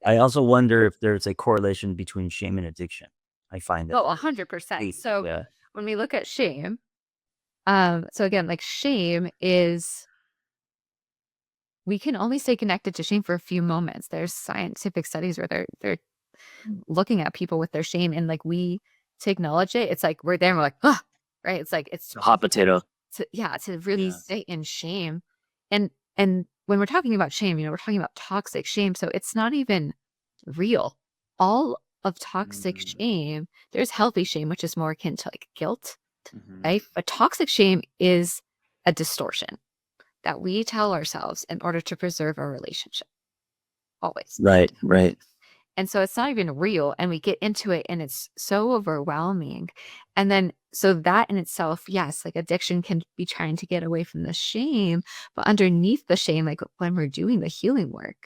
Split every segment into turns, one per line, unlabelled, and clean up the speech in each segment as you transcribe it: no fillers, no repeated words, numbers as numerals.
I also wonder if there's a correlation between shame and addiction. I find that
Oh, 100%. So
yeah.
when we look at shame, so again, like shame is, we can only stay connected to shame for a few moments. There's scientific studies where they're looking at people with their shame, and like we to acknowledge it, it's like we're there and we're like, ah, right. It's like it's
A hot potato.
to really
Yeah.
stay in shame. And when we're talking about shame, we're talking about toxic shame. So it's not even real. All of toxic
Mm-hmm.
shame, there's healthy shame, which is more akin to like guilt,
Mm-hmm.
right? But toxic shame is a distortion that we tell ourselves in order to preserve our relationship. Always.
Right, right.
And so it's not even real. And we get into it and it's so overwhelming. And then, so that in itself, yes, like addiction can be trying to get away from the shame, but underneath the shame, like when we're doing the healing work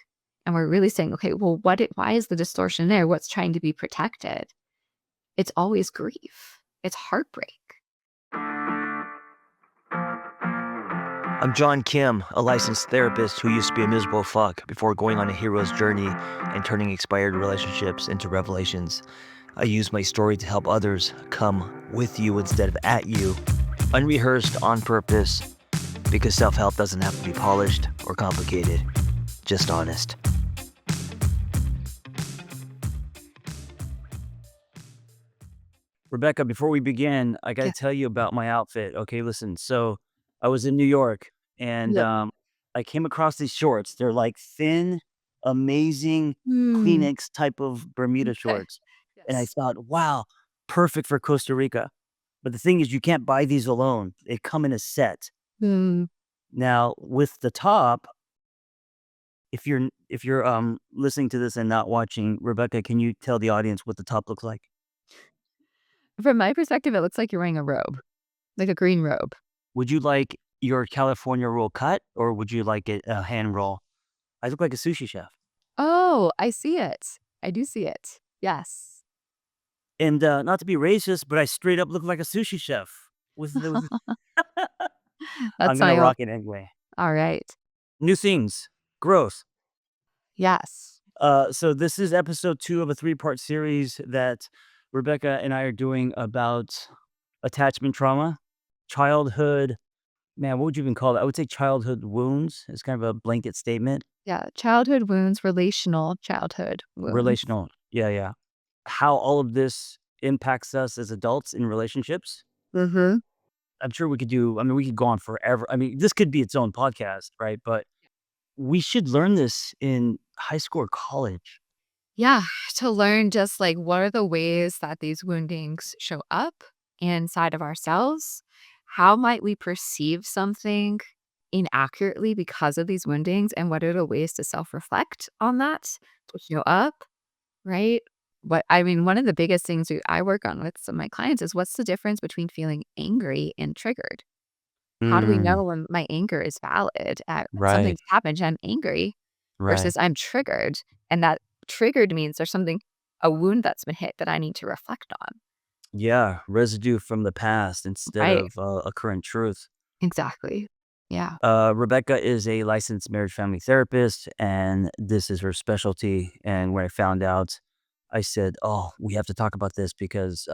and we're really saying, okay, well, why is the distortion there? What's trying to be protected? It's always grief. It's heartbreak.
I'm John Kim, a licensed therapist who used to be a miserable fuck before going on a hero's journey and turning expired relationships into revelations. I use my story to help others come with you instead of at you, unrehearsed on purpose, because self-help doesn't have to be polished or complicated, just honest. Rebecca, before we begin, I got to
Yeah.
tell you about my outfit. Okay, listen. So I was in New York and
Yep.
I came across these shorts. They're like thin, amazing
Hmm.
Kleenex type of Bermuda
Okay.
shorts. And I
Yes.
thought, wow, perfect for Costa Rica. But the thing is, you can't buy these alone. They come in a set.
Hmm.
Now, with the top, if you're listening to this and not watching, Rebecca, can you tell the audience what the top looks like?
From my perspective, it looks like you're wearing a robe, like a green robe.
Would you like your California roll cut or would you like it a hand roll? I look like a sushi chef.
Oh, I see it. I do see it. Yes.
And, not to be racist, but I straight up look like a sushi chef with I'm
That's
gonna
my own.
rock it anyway.
All right.
New things, growth.
Yes.
So this is episode 2 of a 3-part series that Rebecca and I are doing about attachment trauma, childhood man, what would you even call it? I would say childhood wounds. It's kind of a blanket statement.
Yeah. Childhood wounds, relational childhood wounds.
Relational. Yeah, yeah. How all of this impacts us as adults in relationships.
Mm-hmm.
I'm sure we could do I mean, we could go on forever. I mean, this could be its own podcast, right? But we should learn this in high school or college.
Yeah. To learn just like what are the ways that these woundings show up inside of ourselves? How might we perceive something inaccurately because of these woundings? And what are the ways to self reflect on that to show up? Right? What I mean, one of the biggest things I work on with some of my clients is what's the difference between feeling angry and triggered? How do we
Mm,
know when my anger is valid at
right,
something's happened and I'm angry
right.
versus I'm triggered? And that triggered means there's something, a wound that's been hit that I need to reflect on.
Yeah, residue from the past instead
Right.
of a current truth.
Exactly. Yeah.
Rebecca is a licensed marriage family therapist, and this is her specialty. And when I found out, I said, "Oh, we have to talk about this because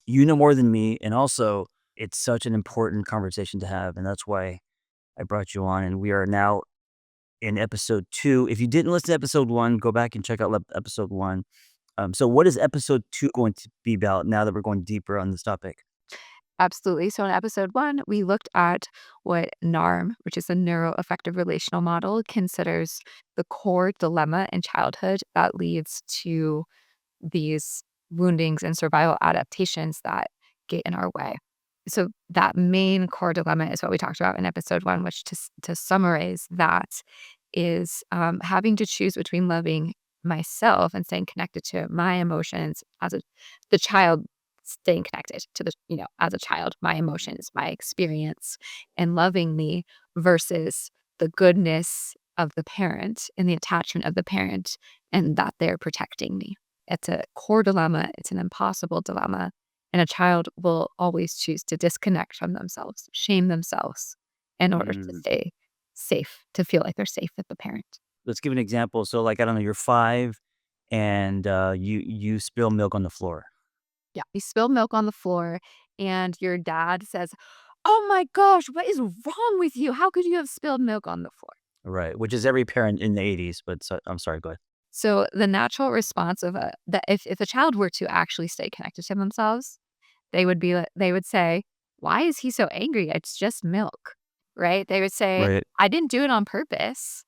you know more than me, and also it's such an important conversation to have." And that's why I brought you on. And we are now in episode 2. If you didn't listen to episode 1, go back and check out episode 1. So, what is episode 2 going to be about now that we're going deeper on this topic?
Absolutely. So in episode 1, we looked at what NARM, which is a neuroaffective relational model, considers the core dilemma in childhood that leads to these woundings and survival adaptations that get in our way. So that main core dilemma is what we talked about in episode 1, which to summarize that is having to choose between loving myself and staying connected to my emotions as the child, staying connected to as a child, my emotions, my experience, and loving me versus the goodness of the parent and the attachment of the parent and that they're protecting me. It's a core dilemma. It's an impossible dilemma. And a child will always choose to disconnect from themselves, shame themselves in order to
Mm.
stay safe, to feel like they're safe with the parent.
Let's give an example. So, like, I don't know, you're 5. and, you spill milk on the floor.
Yeah. You spill milk on the floor, and your dad says, "Oh my gosh, what is wrong with you? How could you have spilled milk on the floor?"
Right, which is every parent in the '80s, but I'm sorry, go ahead.
So the natural response of a that if a child were to actually stay connected to themselves, they would say, "Why is he so angry? It's just milk." Right? They would say,
Right.
"I didn't do it on purpose.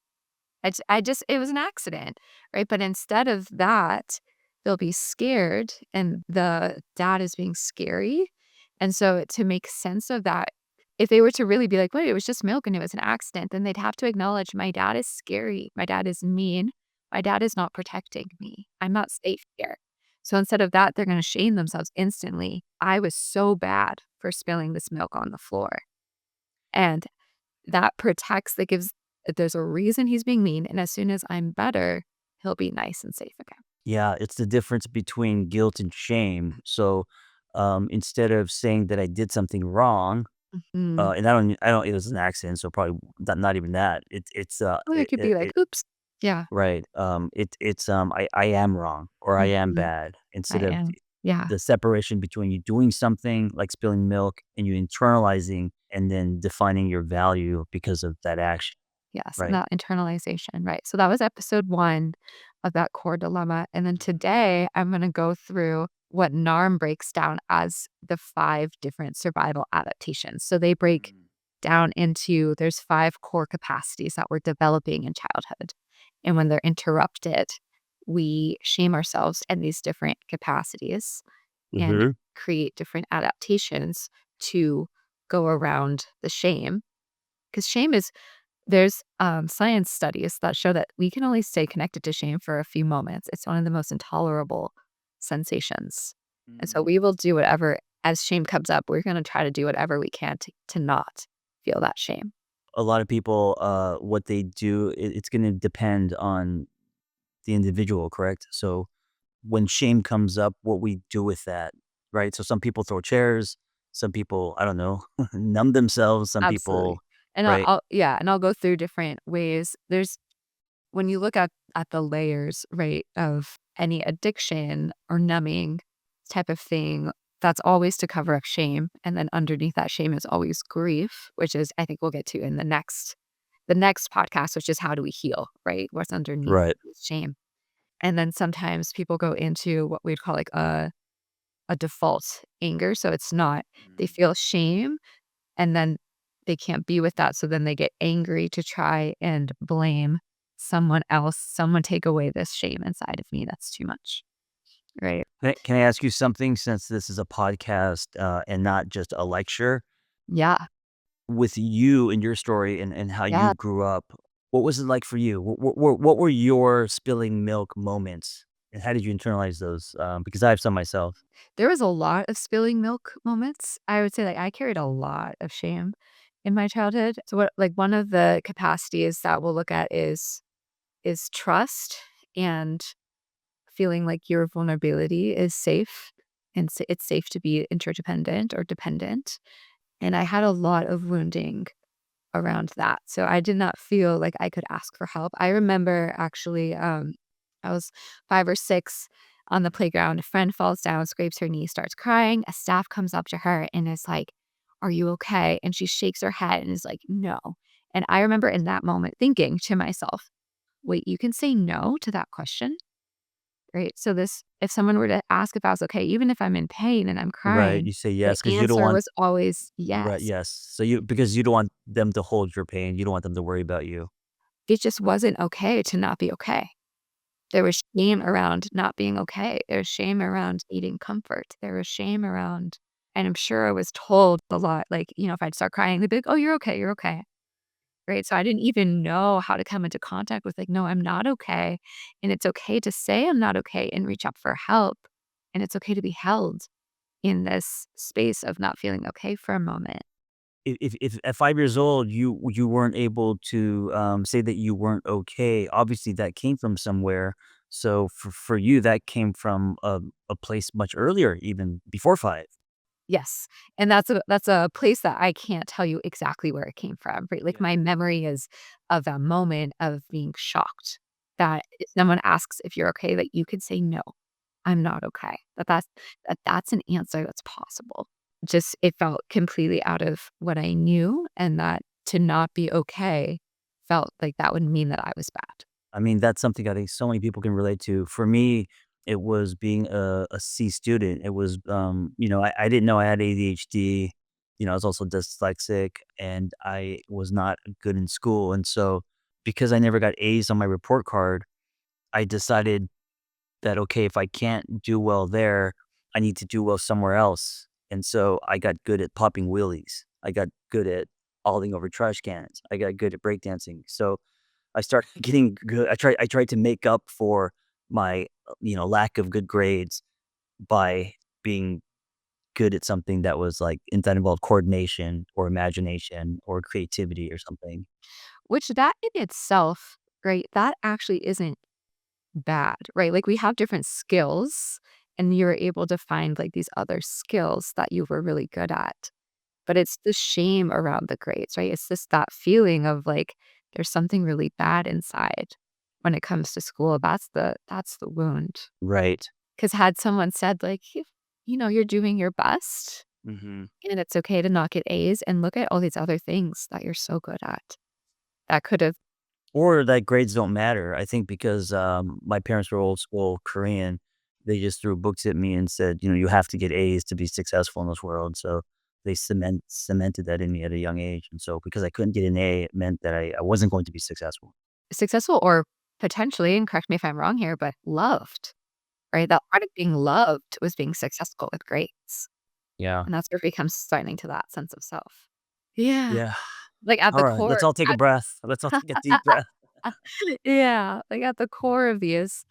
I just it was an accident." Right? But instead of that, they'll be scared, and the dad is being scary. And so to make sense of that, if they were to really be like, "Wait, it was just milk and it was an accident," then they'd have to acknowledge, "My dad is scary. My dad is mean. My dad is not protecting me. I'm not safe here." So instead of that, they're gonna shame themselves instantly. "I was so bad for spilling this milk on the floor." And that protects that gives there's a reason he's being mean, and as soon as I'm better, he'll be nice and safe again.
Yeah, it's the difference between guilt and shame. So, instead of saying that I did something wrong,
Mhm.
and it was an accident, so probably not even that.
Or it could be like, "Oops." Yeah.
right. I am wrong or I am
Mhm.
bad
I
instead of
am. Yeah.
the separation between you doing something like spilling milk and you internalizing and then defining your value because of that action.
Yes, and
Right.
that internalization, right. So that was episode 1 of that core dilemma, and then today, I'm gonna go through what NARM breaks down as the 5 different survival adaptations. So they break
Mm.
down into there's 5 core capacities that we're developing in childhood, and when they're interrupted, we shame ourselves in these different capacities and
Mhm.
create different adaptations to go around the shame. Because shame is there's, science studies that show that we can only stay connected to shame for a few moments. It's one of the most intolerable sensations. And so
Mm.
we will do whatever as shame comes up, we're gonna try to do whatever we can to not feel that shame.
A lot of people, what they do, it's going to depend on the individual, correct? So when shame comes up, what we do with that, right? So some people throw chairs, some people, I don't know, numb themselves, some
Absolutely.
people,
And
right?
I'll go through different ways. There's when you look at the layers, right, of any addiction or numbing type of thing, that's always to cover up shame, and then underneath that shame is always grief, which is I think we'll get to in the next podcast, which is how do we heal, right? What's underneath
Right.
shame. And then sometimes people go into what we'd call like a default anger. So it's not they
Mm.
feel shame and then they can't be with that, so then they get angry to try and blame someone else. "Someone take away this shame inside of me, that's too much." Right?
Can I ask you something since this is a podcast and not just a lecture?
Yeah,
With you and your story and how
yeah.
you grew up, what was it like for you? What were your spilling milk moments? And how did you internalize those? Because I have some myself.
There was a lot of spilling milk moments. I would say, like, I carried a lot of shame in my childhood. So what like, one of the capacities that we'll look at is trust and feeling like your vulnerability is safe, and it's safe to be interdependent or dependent. And I had a lot of wounding around that. So I did not feel like I could ask for help. I remember actually, I was 5 or 6 on the playground. A friend falls down, scrapes her knee, starts crying. A staff comes up to her and is like, "Are you okay?" And she shakes her head and is like, "No." And I remember in that moment thinking to myself, "Wait, you can say no to that question?" Right? So this if someone were to ask if I was okay, even if I'm in pain and I'm
Right.
crying,
You say
the
yes because you don't
answer
want
was always
right.
yes.
Yes. So because you don't want them to hold your pain. You don't want them to worry about you.
It just wasn't okay to not be okay. There was shame around not being okay. There was shame around needing comfort. There was shame around and I'm sure I was told a lot, like, if I'd start crying, they'd be like, "Oh, you're okay, you're okay." Right? So I didn't even know how to come into contact with, like, "No, I'm not okay." And it's okay to say I'm not okay and reach out for help. And it's okay to be held in this space of not feeling okay for a moment.
If at 5 years old you weren't able to say that you weren't okay, obviously that came from somewhere. So for you, that came from a place much earlier, even before 5.
Yes, and that's a place that I can't tell you exactly where it came from, right? Like,
Yeah.
my memory is of a moment of being shocked. that if someone asks if you're okay, that you could say, "No, I'm not okay." That's an answer that's possible. Just it felt completely out of what I knew, and that to not be okay felt like that would mean that I was bad.
I mean, that's something I think so many people can relate to. For me, it was being a C student. It was, I didn't know I had ADHD. I was also dyslexic and I was not good in school. And so, because I never got A's on my report card, I decided that, okay, if I can't do well there, I need to do well somewhere else. And so I got good at popping wheelies. I got good at hauling over trash cans. I got good at breakdancing. So I started getting good. I tried to make up for my, lack of good grades by being good at something that was like that involved coordination or imagination or creativity or something.
Which that in itself, right, that actually isn't bad, right? Like, we have different skills, and you're able to find, like, these other skills that you were really good at. But it's the shame around the grades, right? It's just that feeling of, like, there's something really bad inside when it comes to school. That's the wound.
Right.
Because had someone said, like, "You're doing your best,
Hmm.
and it's okay to not get A's, and look at all these other things that you're so good at." That could've
Or that grades don't matter. I think because my parents were old school Korean, they just threw books at me and said, you have to get A's to be successful in this world. So they cemented that in me at a young age. And so because I couldn't get an A, it meant that I wasn't going to be successful.
successful or potentially, and correct me if I'm wrong here, but loved, right? That part of being loved was being successful with grades,
Yeah.
and that's where it becomes signing to that sense of self. Yeah.
Yeah.
Like, at
All
the
right. Let's
core
all take a
at
breath. Let's all take a deep breath.
Yeah, like, at the core of these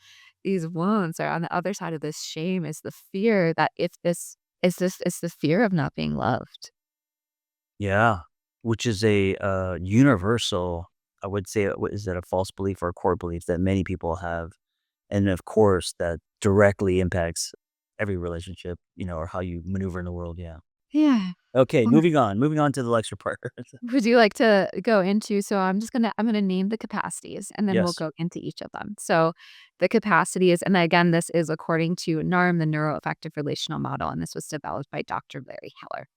wounds or on the other side of this shame is the fear that if this is the fear of not being loved.
Yeah. Which is a universal, I would say, what is that, a false belief or a core belief that many people have. And of course, that directly impacts every relationship, or how you maneuver in the world. Yeah.
Yeah.
Okay,
Or
moving on to the lecture part.
would you like to go into so I'm gonna name the capacities, and then we'll
Yes.
go into each of them. So, the capacities and again, this is according to NARM, the Neuroaffective Relational Model, and this was developed by Dr. Larry Heller.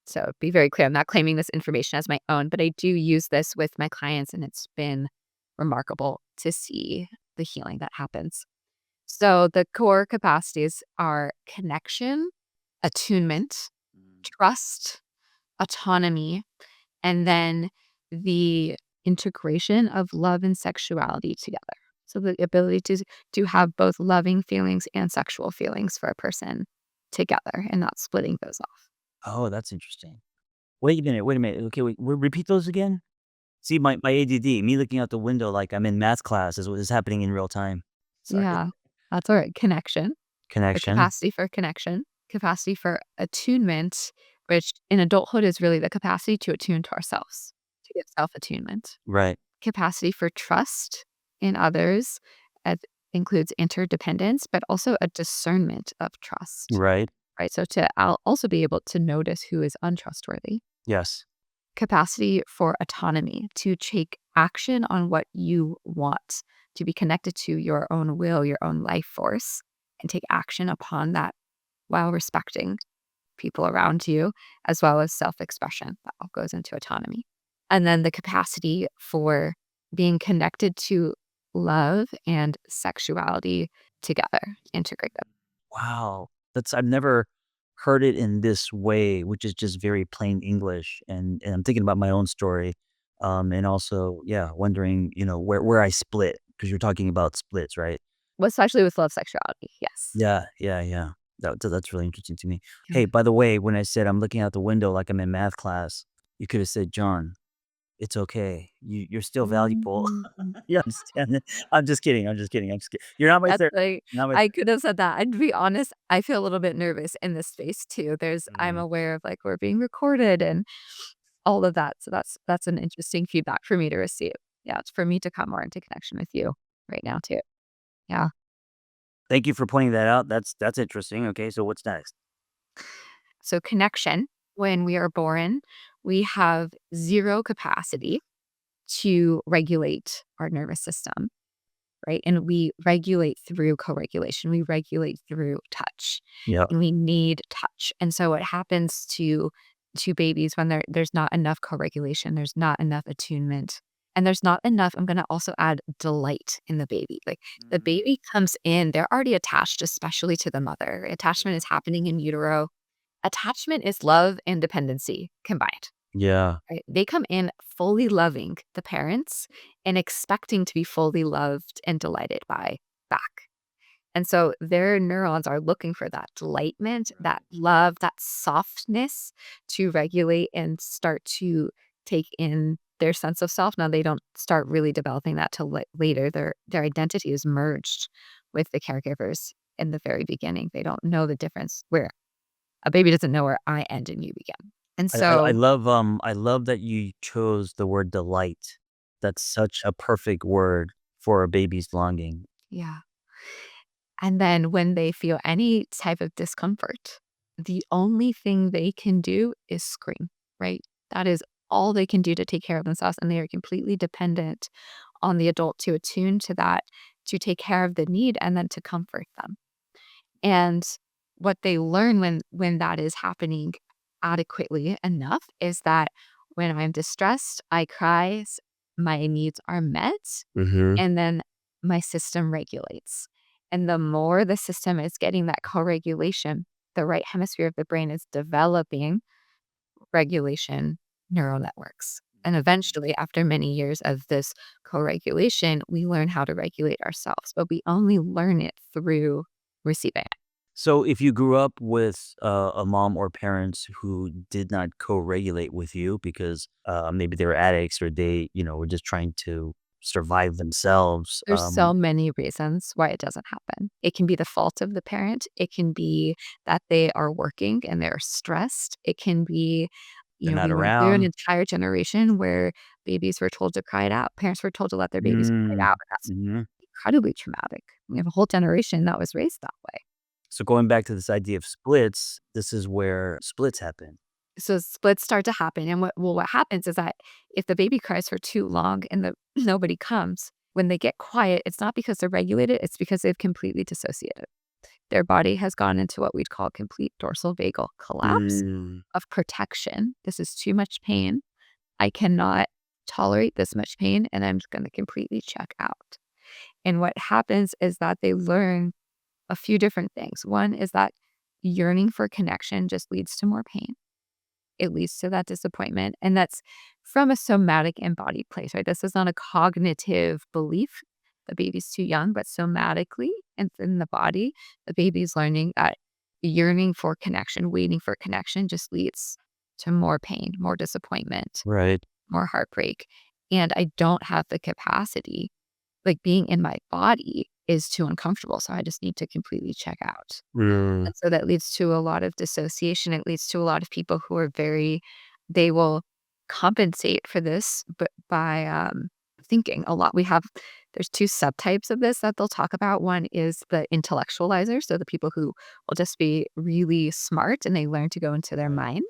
So, be very clear, I'm not claiming this information as my own, but I do use this with my clients, and it's been remarkable to see the healing that happens. So, the core capacities are connection, attunement,
Mm.
trust, autonomy, and then the integration of love and sexuality together. So the ability to have both loving feelings and sexual feelings for a person together and not splitting those off.
Oh, that's interesting. Wait a minute. Okay, wait, repeat those again? See, my ADD, me looking out the window like I'm in math class is what is happening in real time. Sorry.
Yeah, that's all right. Connection, the
Connection.
capacity for connection, capacity for attunement, which in adulthood is really the capacity to attune to ourselves, to get self attunement.
Right.
Capacity for trust in others, it includes interdependence, but also a discernment of trust,
Right.
right? So to also be able to notice who is untrustworthy.
Yes.
Capacity for autonomy, to take action on what you want, to be connected to your own will, your own life force, and take action upon that while respecting people around you, as well as self expression. That all goes into autonomy. And then the capacity for being connected to love and sexuality together, integrate them.
Wow. I've never heard it in this way, which is just very plain English. And I'm thinking about my own story. And also, yeah, wondering, where I split because you're talking about splits, right?
Well, especially with love sexuality. Yes.
Yeah, yeah, yeah. That's really interesting to me.
Yeah.
Hey, by the way, when I said I'm looking out the window like I'm in math class, you could have said, "John, it's okay. You're still valuable."
Mhm.
You understand? I'm just kidding. I'm just kidding. I'm just kidding. You're not my
That's
ther
like
You're not my
I could have said that. And to be honest, I feel a little bit nervous in this space too. I'm
Mm.
aware of like we're being recorded and all of that. So that's an interesting feedback for me to receive. Yeah, it's for me to come more into connection with you right now too. Yeah.
Thank you for pointing that out. That's interesting. Okay, so what's next?
So connection, when we are born, we have zero capacity to regulate our nervous system, right? And we regulate through co-regulation. We regulate through touch,
Yep.
and we need touch. And so what happens to babies when there's not enough co-regulation, there's not enough attunement, and there's not enough, I'm gonna also add delight in the baby. Like, the
Mm,
baby comes in, they're already attached, especially to the mother. Attachment is happening in utero. Attachment is love and dependency combined,
yeah.
right? They come in fully loving the parents and expecting to be fully loved and delighted by back. And so their neurons are looking for that delightment, that
Right.
love, that softness to regulate and start to take in their sense of self. Now they don't start really developing that till later. Their identity is merged with the caregivers in the very beginning. They don't know the difference where a baby doesn't know where I end and you begin. And so,
I love that you chose the word delight. That's such a perfect word for a baby's longing.
yeah. And then when they feel any type of discomfort, the only thing they can do is scream, right? That is all they can do to take care of themselves. And they are completely dependent on the adult to attune to that, to take care of the need and then to comfort them. And what they learn when that is happening adequately enough is that when I'm distressed, I cry, my needs are met,
Mhm.
and then my system regulates. And the more the system is getting that co-regulation, the right hemisphere of the brain is developing regulation neural networks. And eventually, after many years of this co-regulation, we learn how to regulate ourselves, but we only learn it through receiving it.
So if you grew up with a mom or parents who did not co-regulate with you because maybe they were addicts or they, were just trying to survive themselves.
There's so many reasons why it doesn't happen. It can be the fault of the parent. It can be that they are working and they're stressed. It can be,
They're not
we went through an
around.
entire generation where babies were told to cry it out. Parents were told to let their babies cry it
Mm,
out. And that's
mhm.
incredibly traumatic. We have a whole generation that was raised that way.
So going back to this idea of splits, this is where splits happen.
So splits start to happen. And what happens is that if the baby cries for too long and nobody comes, when they get quiet, it's not because they're regulated, it's because they've completely dissociated. Their body has gone into what we'd call complete dorsal vagal collapse
Mm,
of protection. This is too much pain. I cannot tolerate this much pain, and I'm going to completely check out. And what happens is that they learn a few different things. One is that yearning for connection just leads to more pain. It leads to that disappointment, and that's from a somatic embodied place, right? This is not a cognitive belief. The baby's too young, but somatically and in the body, the baby's learning that yearning for connection, waiting for connection just leads to more pain, more disappointment,
right.
more heartbreak. And I don't have the capacity, like being in my body is too uncomfortable. So I just need to completely check out.
Mm,
And so that leads to a lot of dissociation. It leads to a lot of people who are they will compensate for this, but by thinking a lot. There's two subtypes of this that they'll talk about. One is the intellectualizers, so the people who will just be really smart and they learn to go into their
right.
mind.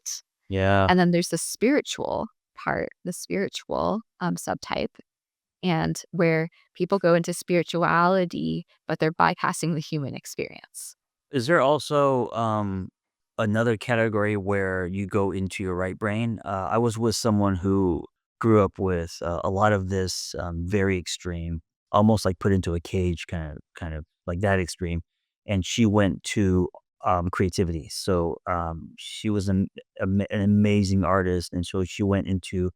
Yeah.
And then there's the spiritual part, the spiritual subtype, and where people go into spirituality, but they're bypassing the human experience.
Is there also, another category where you go into your right brain? I was with someone who grew up with, a lot of this, very extreme, almost like put into a cage, kind of like that extreme, and she went to, creativity. So, she was an amazing artist, and so she went into,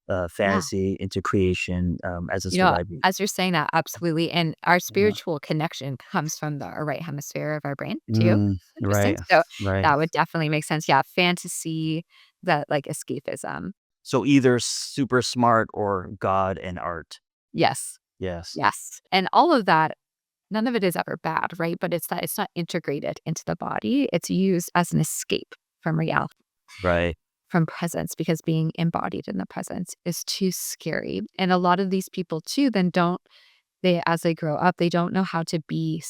Yeah.
fantasy, into creation, as a
You know,
survivor.
as you're saying that, absolutely, and our
Yeah.
spiritual connection comes from the right hemisphere of our brain too.
Mm,
Interesting.
right,
So,
right.
that would definitely make sense. Yeah, fantasy, that, like, escapism.
So either super smart or God and art.
Yes,
Yes.
yes, and all of that, none of it is ever bad, right? But it's that it's not integrated into the body. It's used as an escape from reality,
Right.
from presence, because being embodied in the presence is too scary. And a lot of these people too then don't they as they grow up, they don't know how to be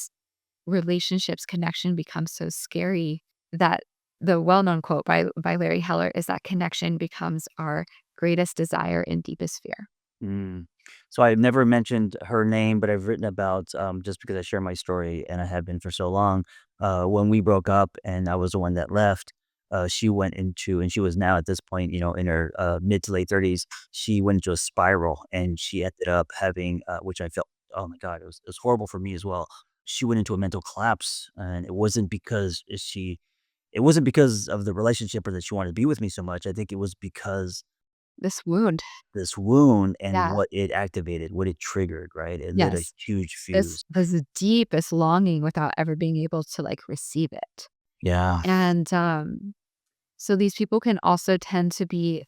relationships, connection becomes so scary that the well-known quote by Larry Heller is that connection becomes our greatest desire and deepest fear.
Mm. So I've never mentioned her name, but I've written about, just because I share my story and I have been for so long, when we broke up and I was the one that left, she went into, and she was now at this point, in her mid to late 30s, she went into a spiral and she ended up having, which I felt, oh my God, it was horrible for me as well. She went into a mental collapse, and it wasn't because of the relationship or that she wanted to be with me so much. I think it was because
This wound.
this wound and
Yeah.
what it activated, what it triggered, right? It lit a
Yes.
huge
This
fuse.
this deepest longing without ever being able to, like, receive it.
Yeah.
And, so these people can also tend to be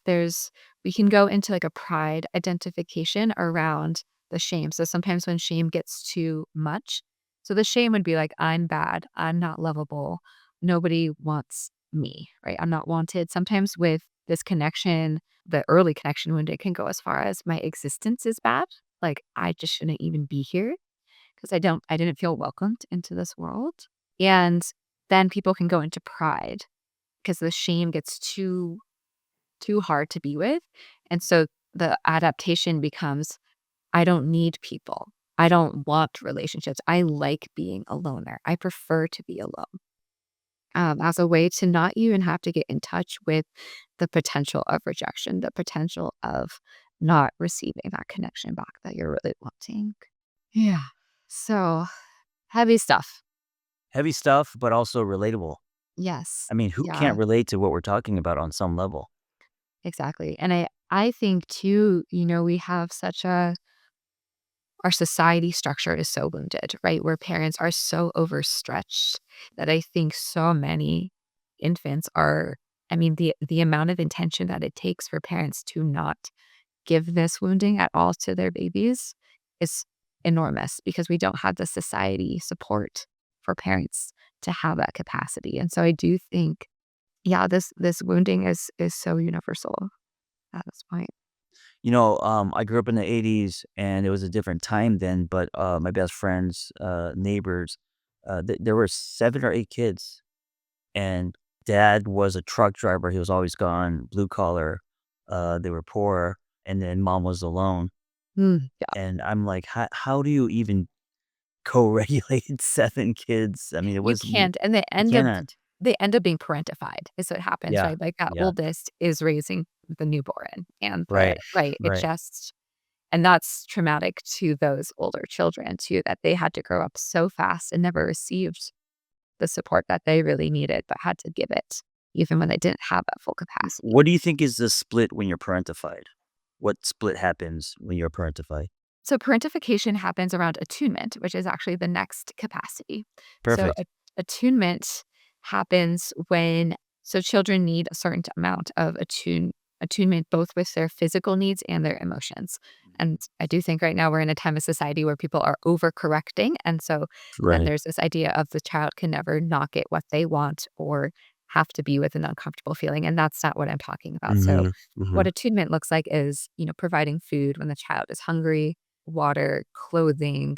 we can go into, like, a pride identification around the shame. So sometimes when shame gets too much, so the shame would be like, "I'm bad, I'm not lovable, nobody wants me," right? "I'm not wanted." Sometimes with this connection, the early connection wound, it can go as far as, "My existence is bad, like, I just shouldn't even be here." 'Cause I didn't feel welcomed into this world, and then people can go into pride because the shame gets too hard to be with, and so the adaptation becomes, "I don't need people. I don't want relationships. I like being a loner. I prefer to be alone," as a way to not even have to get in touch with the potential of rejection, the potential of not receiving that connection back that you're really wanting. Yeah. So, heavy stuff.
Heavy stuff, but also relatable.
Yes.
I mean, who
Yeah,
can't relate to what we're talking about on some level?
exactly. And I think too, we have such a our society structure is so wounded, right? Where parents are so overstretched that I think so many infants are I mean, the amount of intention that it takes for parents to not give this wounding at all to their babies is enormous because we don't have the society support for parents to have that capacity. And so I do think, yeah, this wounding is so universal at this point.
I grew up in the 80s and it was a different time then, but my best friends, neighbors, there were 7 or 8 kids, and dad was a truck driver. He was always gone, blue collar. They were poor, and then mom was alone.
Yeah,
And I'm like, how do you even co-regulate 7 kids? I mean,
you can't, and
you cannot.
they end up being parentified is what happens,
Yeah,
right? Like, that
yeah,
oldest is raising the newborn and the
right,
right, it
right.
just and that's traumatic to those older children too, that they had to grow up so fast and never received the support that they really needed, but had to give it even when they didn't have that full capacity.
What do you think is the split when you're parentified? What split happens when you're parentified?
So parentification happens around attunement, which is actually the next capacity. So
Perfect.
attunement happens when children need a certain amount of attunement both with their physical needs and their emotions. And I do think right now we're in a time of society where people are overcorrecting. And so then
Right.
there's this idea of the child can never not get what they want or have to be with an uncomfortable feeling. And that's not what I'm talking about. So
Mhm, mhm.
what attunement looks like is, providing food when the child is hungry, water, clothing,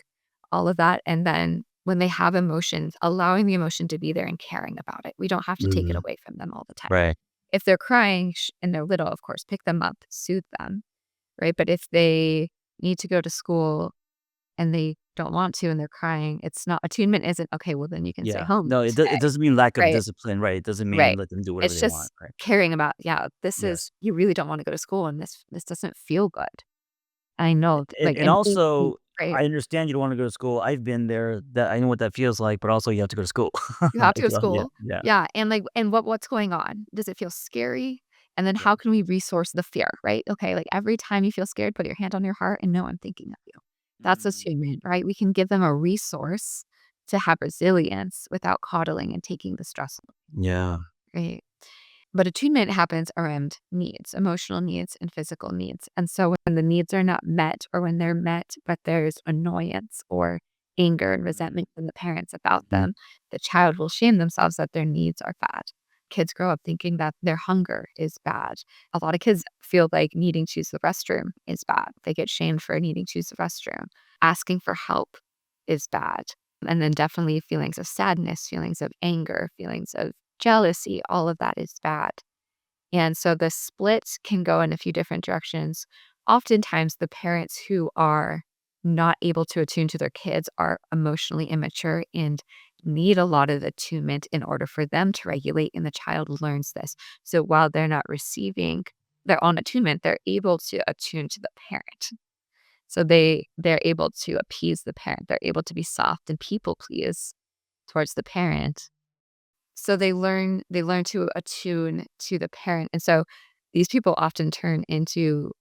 all of that. And then when they have emotions, allowing the emotion to be there and caring about it. We don't have to take it
Mhm.
away from them all the time.
Right.
If they're crying and they're little, of course, pick them up, soothe them, right? But if they need to go to school and they don't want to and they're crying, it's not attunement isn't okay, well then you can stay
Yeah.
home
No, it
today.
doesn't mean lack of
Right.
discipline, right? It doesn't mean
Right.
let them do whatever
It's
they want,
just
right?
caring about, yeah, this is
Yes.
you really don't want to go to school and this doesn't feel good. I know,
And
like,
and
and
also,
right.
I understand you don't wanna go to school. I've been there, that I know what that feels like, but also you have to go to school.
You have to go to
So, yeah,
school.
yeah.
Yeah, and, like and what's going on? Does it feel scary? And then
Yeah.
how can we resource the fear, right? Okay, like, every time you feel scared, put your hand on your heart and know I'm thinking of you. That's
Mhm.
attunement, right? We can give them a resource to have resilience without coddling and taking the stress,
Yeah.
right? But attunement happens around needs, emotional needs and physical needs. And so when the needs are not met or when they're met, but there's annoyance or anger and
Mhm,
resentment from the parents about
mhm,
them, the child will shame themselves that their needs are bad. Kids grow up thinking that their hunger is bad. A lot of kids feel like needing to use the restroom is bad. They get shamed for needing to use the restroom. Asking for help is bad. And then definitely feelings of sadness, feelings of anger, feelings of jealousy, all of that is bad. And so the split can go in a few different directions oftentimes the parents who are not able to attune to their kids are emotionally immature and need a lot of attunement in order for them to regulate, and the child learns this. So while they're not receiving their own attunement, they're able to attune to the parent. So they're able to appease the parent. They're able to be soft and people please towards the parent. So they learn to attune to the parent. And so these people often turn into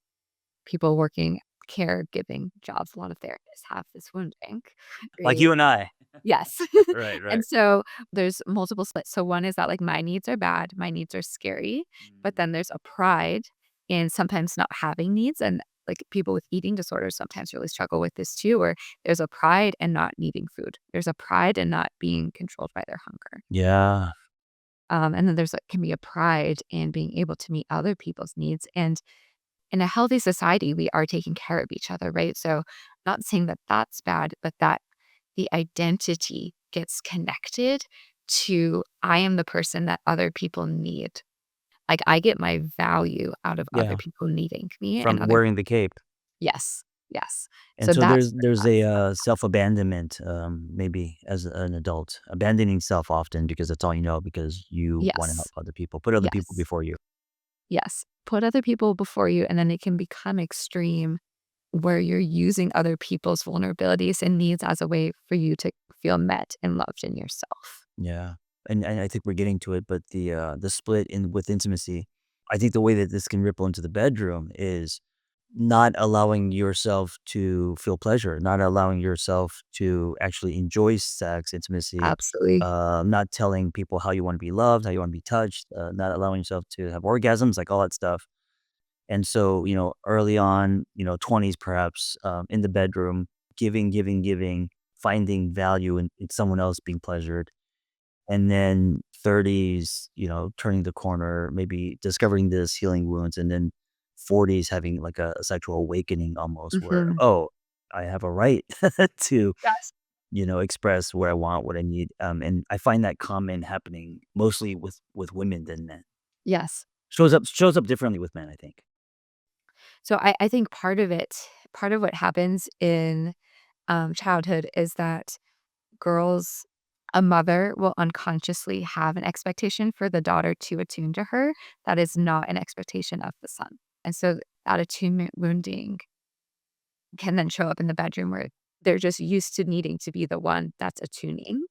people working caregiving jobs. A lot of therapists have this wounding,
Like
right?
you and I.
Yes.
Right, right.
And so there's multiple splits. So one is that like my needs are bad, my needs are scary, but
Mhm.
then there's a pride in sometimes not having needs. And like people with eating disorders sometimes really struggle with this too, where there's a pride in not needing food. There's a pride in not being controlled by their hunger.
Yeah.
And then there's can be a pride in being able to meet other people's needs. And in a healthy society, we are taking care of each other, right? So, not saying that that's bad, but that the identity gets connected to I am the person that other people need. Like I get my value out of other
Yeah.
people needing me and
From
other
wearing the cape.
yes, yes.
And
So
so
that's the
there's a,
concept.
self-abandonment, maybe as an adult, abandoning self often because that's all you know because you wanna help
Yes,
other people, put other people
yes,
before you.
yes. Put other people before you, and then it can become extreme where you're using other people's vulnerabilities and needs as a way for you to feel met and loved in yourself.
Yeah. And I think we're getting to it, but the split in with intimacy, I think the way that this can ripple into the bedroom is not allowing yourself to feel pleasure, not allowing yourself to actually enjoy sex, intimacy,
Absolutely.
not telling people how you wanna be loved, how you wanna be touched, not allowing yourself to have orgasms, like all that stuff. And so, early on, 20s perhaps, in the bedroom, giving, giving, giving, finding value in someone else being pleasured. And then 30s, turning the corner, maybe discovering this, healing wounds, and then 40s having like a sexual awakening almost where,
Mhm.
oh, I have a right to,
Yes.
express what I want, what I need. And I find that common happening mostly with women than men.
Yes.
Shows up differently with men, I think.
So I think part of what happens in, childhood is that girls a mother will unconsciously have an expectation for the daughter to attune to her that is not an expectation of the son. And so that attunement wounding can then show up in the bedroom where they're just used to needing to be the one that's attuning.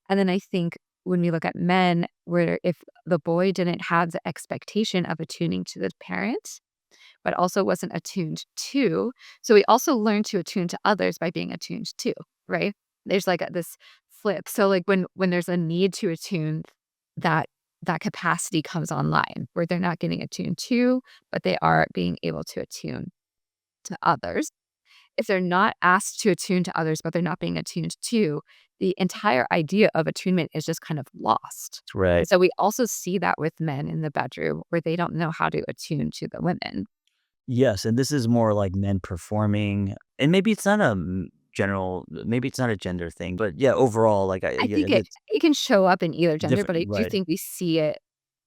And then I think when we look at men, where if the boy didn't have the expectation of attuning to the parent, but also wasn't attuned to, so we also learn to attune to others by being attuned to, right? There's like this flip. So like when there's a need to attune, that that capacity comes online where they're not getting attuned to, but they are being able to attune to others. If they're not asked to attune to others, but they're not being attuned to, the entire idea of attunement is just kind of lost. And
Right.
so we also see that with men in the bedroom where they don't know how to attune to the women.
Yes, and this is more like men performing, and maybe it's not a general, maybe it's not a gender thing, but yeah, overall, like
I
yeah,
think it can show up in either gender,
different,
but I do
right?
think we see it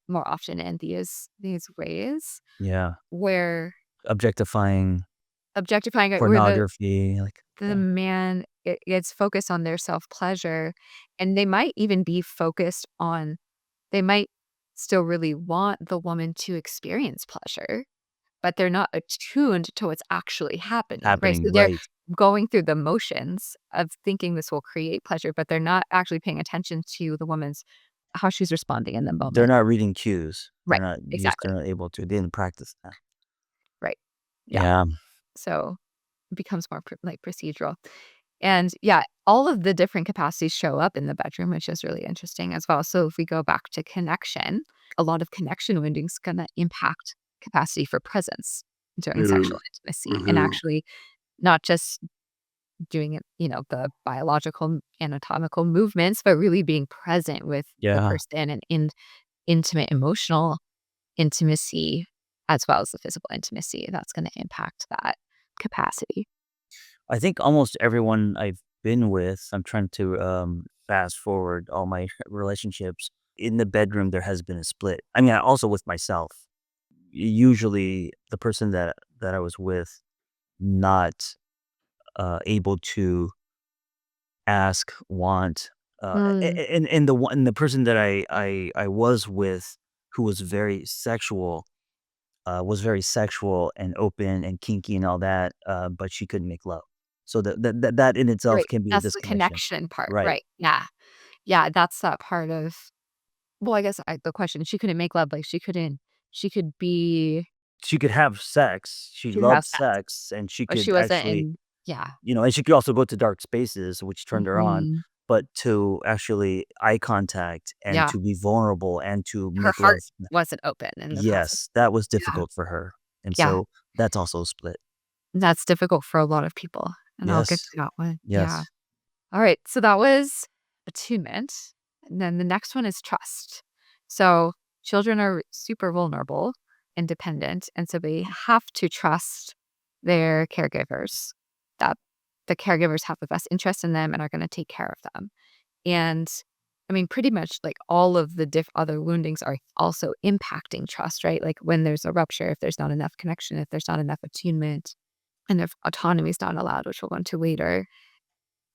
more often in these ways
Yeah,
where
objectifying,
objectifying it, where
pornography, like
the
yeah,
man gets focused on their self pleasure, and they might even be focused on they might still really want the woman to experience pleasure, but they're not attuned to what's actually happening, right?
happening,
So they're
right?
going through the motions of thinking this will create pleasure, but they're not actually paying attention to the woman's how she's responding in the
They're
moment.
not reading cues.
Right.
They're
Exactly.
not able to. They didn't practice that.
Right. Yeah.
Yeah.
So it becomes more like procedural. And yeah, all of the different capacities show up in the bedroom, which is really interesting as well. So if we go back to connection, a lot of connection wounding is going to impact capacity for presence during
Mm,
sexual intimacy and
mhm.
actually not just doing it, the biological anatomical movements, but really being present with the
Yeah.
person and in intimate emotional intimacy as well as the physical intimacy. That's going to impact that capacity.
I think almost everyone I've been with, I'm trying to, fast forward all my relationships. In the bedroom, there has been a split. I mean, also with myself. Usually, the person that that I was with not, able to ask, want,
Mm,
and the person that I was with who was very sexual and open and kinky and all that, but she couldn't make love. So that in itself
right.
can be a
That's the
disconnection.
connection part,
Right.
right. Yeah. Yeah, that's that part of well, I guess the question, she couldn't make love, like, she could be
She could have sex, she
she could have
loved
sex,
sex, and she
but she
could
wasn't
actually,
in yeah.
and she could also go to dark spaces, which turned her on,
Mhm.
but to actually eye contact and
Yeah.
to be vulnerable and to
Her
make
heart
love,
wasn't open in the process.
yes, that was
Yeah.
difficult for her, and
Yeah.
so that's also a split.
That's difficult for a lot of people, and I'll get to
Yes,
that one. Yeah.
yes.
Alright, so that was attunement, and then the next one is trust. So, children are super vulnerable and dependent, and so they have to trust their caregivers, that the caregivers have the best interest in them and are gonna take care of them. And, I mean, pretty much, like, all of the other woundings are also impacting trust, right? Like, when there's a rupture, if there's not enough connection, if there's not enough attunement, and if autonomy is not allowed, which we'll go into later,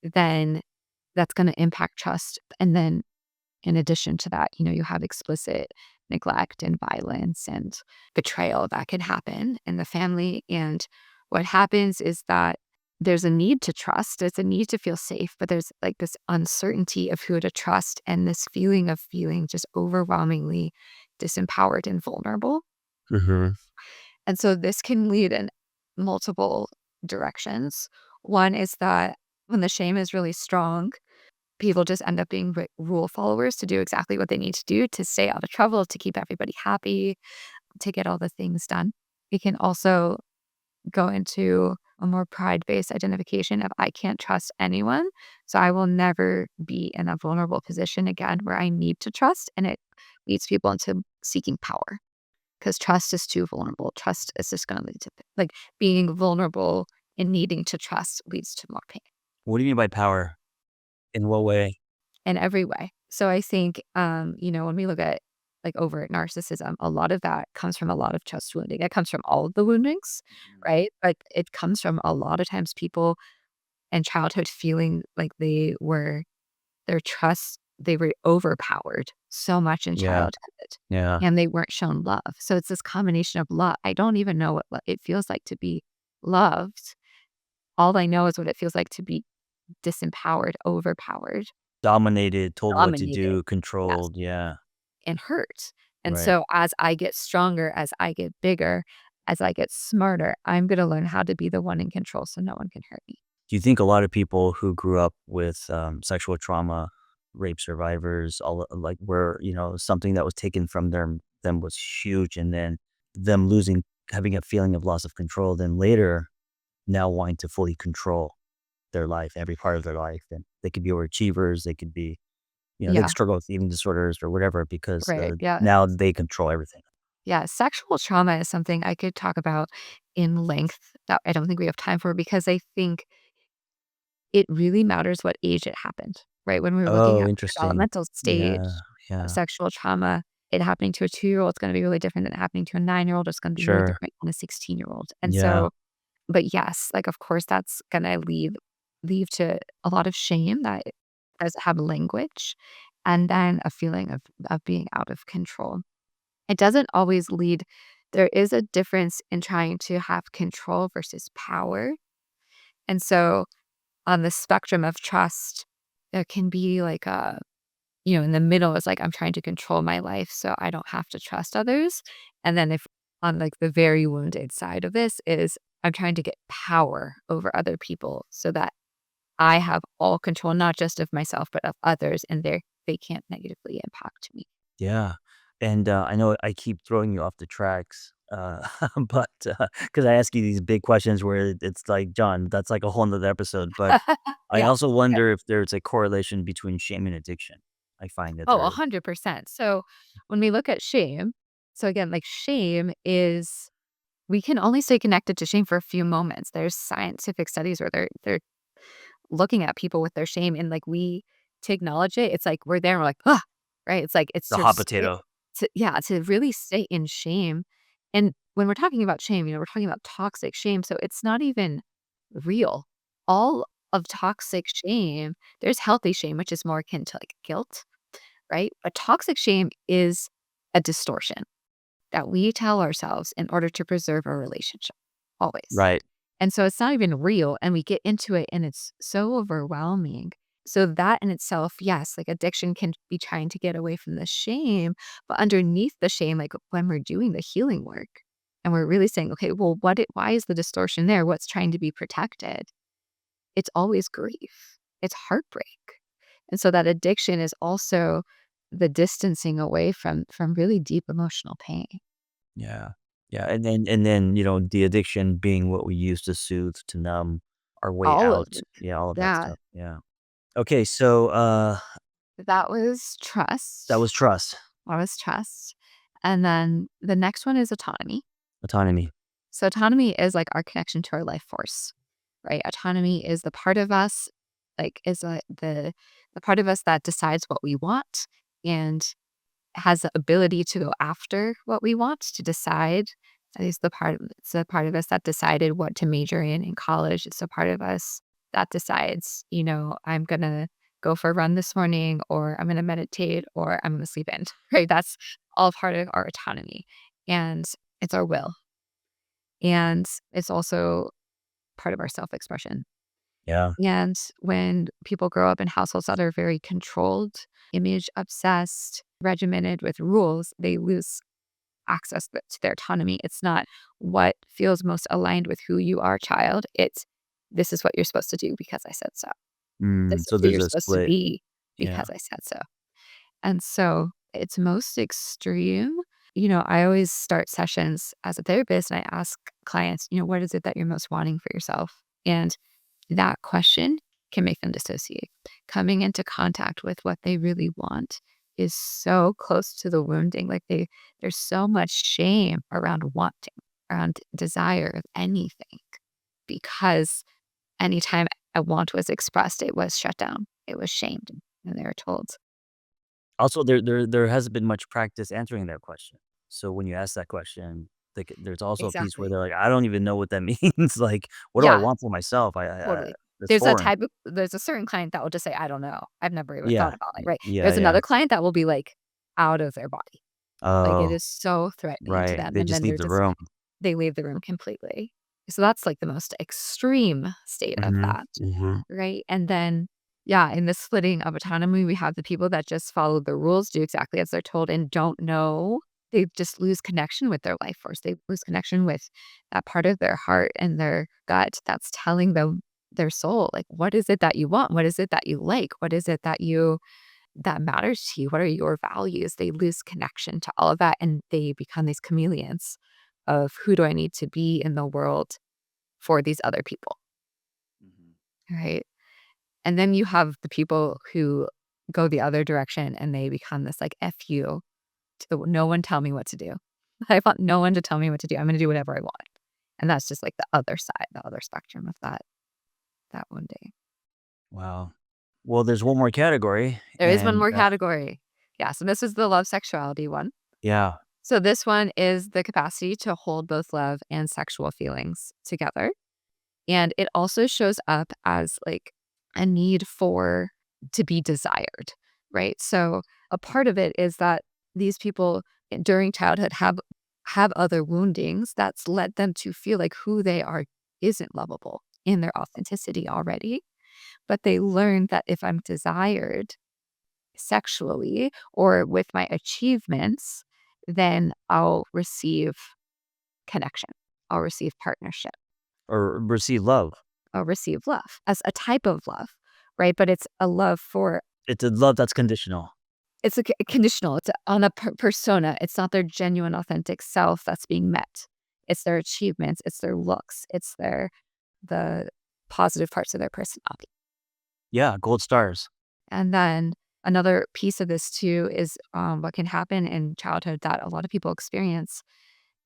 then that's gonna impact trust, and then in addition to that, you have explicit neglect and violence and betrayal that can happen in the family, and what happens is that there's a need to trust, there's a need to feel safe, but there's, like, this uncertainty of who to trust and this feeling of feeling just overwhelmingly disempowered and vulnerable,
Mhm.
and so this can lead in multiple directions. One is that when the shame is really strong, people just end up being rule followers to do exactly what they need to do to stay out of trouble, to keep everybody happy, to get all the things done. It can also go into a more pride-based identification of I can't trust anyone, so I will never be in a vulnerable position again where I need to trust, and it leads people into seeking power because trust is too vulnerable. Trust is just going to lead to like being vulnerable and needing to trust leads to more pain.
What do you mean by power? In what way?
In every way. So I think, when we look at like overt narcissism, a lot of that comes from a lot of trust wounding. It comes from all of the woundings,
Mhm.
right? But it comes from a lot of times people in childhood feeling like they were overpowered so much in
Yeah,
childhood
yeah.
and they weren't shown love. So it's this combination of love. I don't even know what it feels like to be loved. All I know is what it feels like to be disempowered, overpowered,
Dominated, told what to
dominated.
do,
Yes.
controlled, yeah,
And hurt. And
right.
so as I get stronger, as I get bigger, as I get smarter, I'm gonna learn how to be the one in control so no one can hurt me.
Do you think a lot of people who grew up with, sexual trauma, rape survivors, all like, where, something that was taken from them was huge, and then them having a feeling of loss of control, then later now wanting to fully control their life, every part of their life, and they could be overachievers, they could be, they could
Yeah,
struggle with eating disorders or whatever because,
right, yeah.
now they control everything.
Yeah, sexual trauma is something I could talk about in length that I don't think we have time for because I think it really matters what age it happened, right? When we were looking
Oh,
at the
interesting.
developmental
Yeah,
stage of
yeah,
sexual trauma, it happening to a 2-year-old is gonna be really different than it happening to a 9-year-old, it's gonna be really
sure.
different than a 16-year-old. And
Yeah,
so but yes, like, of course, that's gonna leave to a lot of shame that doesn't have language, and then a feeling of being out of control. It doesn't always lead there is a difference in trying to have control versus power, and so on the spectrum of trust, there can be like a in the middle is like, I'm trying to control my life so I don't have to trust others. And then if on like the very wounded side of this is I'm trying to get power over other people so that I have all control, not just of myself, but of others, and they can't negatively impact me.
yeah, and, I know I keep throwing you off the tracks, but, because I ask you these big questions where it's like, "John, that's like a whole 'nother episode," but I
Yeah.
also
Okay.
wonder if there's a correlation between shame and addiction. I find that
Oh,
there is.
100%. So when we look at shame, so again, like shame is we can only stay connected to shame for a few moments. There's scientific studies where they're looking at people with their shame and like we to acknowledge it, it's like we're there and we're like, ah, right? It's like it's
The
to
hot
stay
potato.
to yeah, to really stay in shame. And when we're talking about shame, we're talking about toxic shame, so it's not even real. All of toxic shame, there's healthy shame, which is more akin to like guilt, right? But toxic shame is a distortion that we tell ourselves in order to preserve a relationship, always.
Right.
And so it's not even real, and we get into it and it's so overwhelming. So that in itself, yes, like addiction can be trying to get away from the shame, but underneath the shame, like when we're doing the healing work and we're really saying, okay, well, why is the distortion there? What's trying to be protected? It's always grief. It's heartbreak. And so that addiction is also the distancing away from really deep emotional pain.
Yeah. Yeah, and then, the addiction being what we use to soothe, to numb our way
All of
out.
it.
Yeah, all of that
Yeah.
stuff, yeah. Okay, so,
That was
that
trust.
was trust,
That was trust. And then the next one is autonomy.
autonomy.
So autonomy is like our connection to our life force, right? Autonomy is the part of us, like is the part of us that decides what we want and has the ability to go after what we want, to decide. It's the part of us that decided what to major in college. It's the part of us that decides, I'm gonna go for a run this morning, or I'm gonna meditate, or I'm gonna sleep in. Right? That's all part of our autonomy. And it's our will. And it's also part of our self-expression.
Yeah.
And when people grow up in households that are very controlled, image obsessed, regimented with rules, they lose access to their autonomy. It's not what feels most aligned with who you are, child. It's this is what you're supposed to do because I said so. This
So
is who
there's
you're
a
supposed to
split.
be
Yeah.
because I said so. And so it's most extreme. I always start sessions as a therapist and I ask clients, what is it that you're most wanting for yourself? And that question can make them dissociate. Coming into contact with what they really want is so close to the wounding. Like there's so much shame around wanting, around desire of anything, because anytime a want was expressed, it was shut down. It was shamed, and they were told,
Also, there hasn't been much practice answering that question. So when you ask that question, there's also a piece where
exactly.
they're like, "I don't even know what that means." Like, "What do I
Yeah,
want for myself?
totally.
That's foreign."
There's a certain client that will just say, I don't know. I've never even thought
Yeah.
about it. Right.
Yeah,
There's
yeah.
another client that will be like out of their body. Like it
Oh,
is so threatening to
right.
them.
They
And
just
then
leave the room.
they leave the room completely. So that's like the most extreme state of
Mhm,
that.
mhm.
Right. And then, yeah, in the splitting of autonomy, we have the people that just follow the rules, do exactly as they're told, and don't know. They just lose connection with their life force. They lose connection with that part of their heart and their gut that's telling them their soul, like, what is it that you want? What is it that you like? What is it that matters to you? What are your values? They lose connection to all of that and they become these chameleons of who do I need to be in the world for these other people,
Mhm.
right? And then you have the people who go the other direction and they become this like F you to no one tell me what to do. I want no one to tell me what to do. I'm gonna do whatever I want. And that's just like the other side, the other spectrum of that one day.
Wow. Well, there's one more category,
There is one
and,
more category. Yeah, so this is the love sexuality one.
yeah,
So this one is the capacity to hold both love and sexual feelings together. And it also shows up as like a need for to be desired, right? So a part of it is that these people during childhood have other woundings that's led them to feel like who they are isn't lovable in their authenticity already. But they learn that if I'm desired sexually or with my achievements, then I'll receive connection. I'll receive partnership.
or receive love.
Receive love as a type of love, right? But it's a love for
It's a love that's conditional.
it's a conditional. It's on a persona. It's not their genuine, authentic self that's being met. It's their achievements. It's their looks. It's the positive parts of their personality.
Yeah, gold stars.
And then another piece of this too is what can happen in childhood that a lot of people experience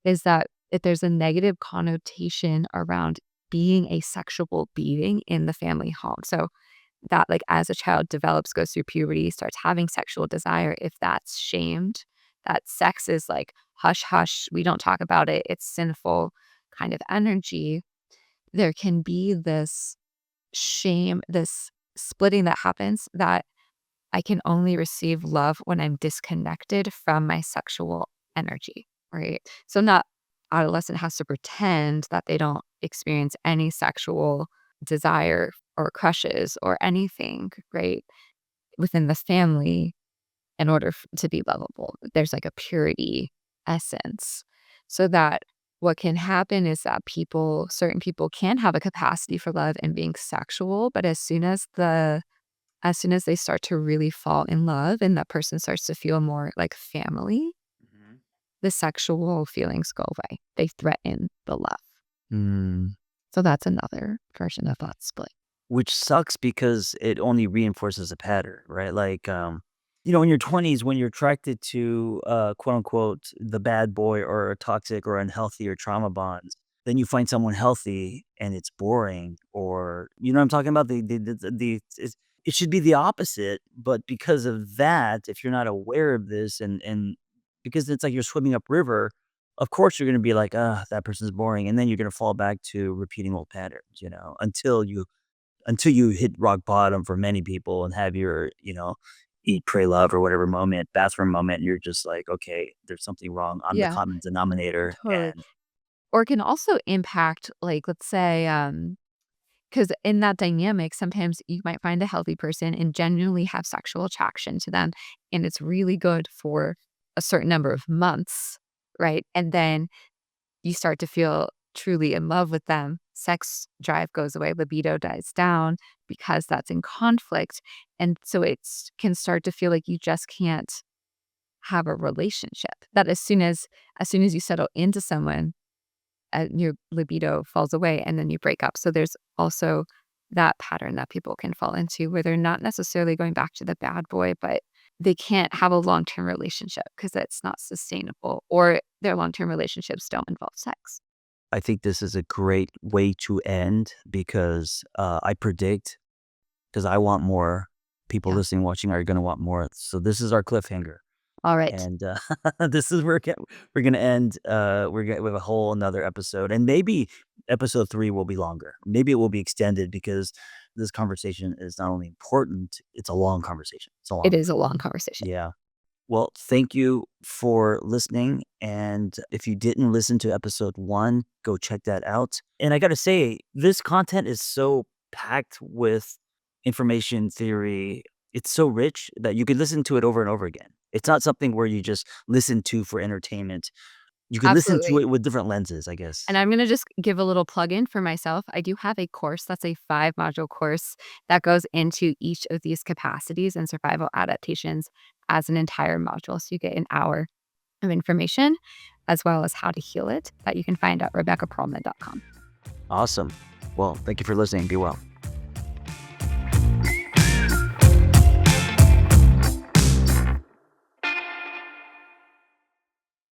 is that if there's a negative connotation around being a sexual being in the family home. So that like as a child develops, goes through puberty, starts having sexual desire, if that's shamed, that sex is like hush hush, we don't talk about it, it's sinful kind of energy, there can be this shame, this splitting that happens, that I can only receive love when I'm disconnected from my sexual energy, right? So not adolescent has to pretend that they don't experience any sexual desire or crushes or anything, right? Within the family in order to be lovable. There's like a purity essence. So that what can happen is that certain people can have a capacity for love and being sexual, but as soon as they start to really fall in love and that person starts to feel more like family,
Mhm.
the sexual feelings go away. They threaten the love.
Mm.
So that's another version of that split.
Which sucks because it only reinforces a pattern, right? Like, in your 20s, when you're attracted to, quote unquote, the bad boy or a toxic or unhealthy or trauma bonds, then you find someone healthy and it's boring, or, you know what I'm talking about? It should be the opposite. But because of that, if you're not aware of this and because it's like you're swimming upriver, of course you're going to be like, that person's boring. And then you're going to fall back to repeating old patterns, until you hit rock bottom for many people and have your, eat, pray, love, or whatever moment, bathroom moment, and you're just like, okay, there's something wrong. I'm the
Yeah,
common denominator.
totally.
And
Or it can also impact, like, let's say, because in that dynamic, sometimes you might find a healthy person and genuinely have sexual attraction to them, and it's really good for a certain number of months, right? And then you start to feel truly in love with them. Sex drive goes away, libido dies down because that's in conflict. And so can start to feel like you just can't have a relationship. That as soon as you settle into someone, your libido falls away and then you break up. So there's also that pattern that people can fall into where they're not necessarily going back to the bad boy, but they can't have a long-term relationship because it's not sustainable or their long-term relationships don't involve sex.
I think this is a great way to end because I predict, because I want more. People
Yeah.
listening, watching are going to want more. So this is our cliffhanger.
All right.
And, this is where we're gonna end, we're gonna with a whole another episode, and maybe episode 3 will be longer. Maybe it will be extended because this conversation is not only important, it's a long conversation. It's a
It
long
is a long conversation.
Yeah. Well, thank you for listening, and if you didn't listen to episode 1, go check that out. And I gotta say, this content is so packed with information, theory. It's so rich that you could listen to it over and over again. It's not something where you just listen to for entertainment. You could listen to
Absolutely.
it with different lenses, I
And
guess.
I'm gonna just give a little plug-in for myself. I do have a course that's a 5-module course that goes into each of these capacities and survival adaptations as an entire module. So you get an hour of information as well as how to heal it that you can find at rebeccaprolman.com.
Awesome. Well, thank you for listening. Be well.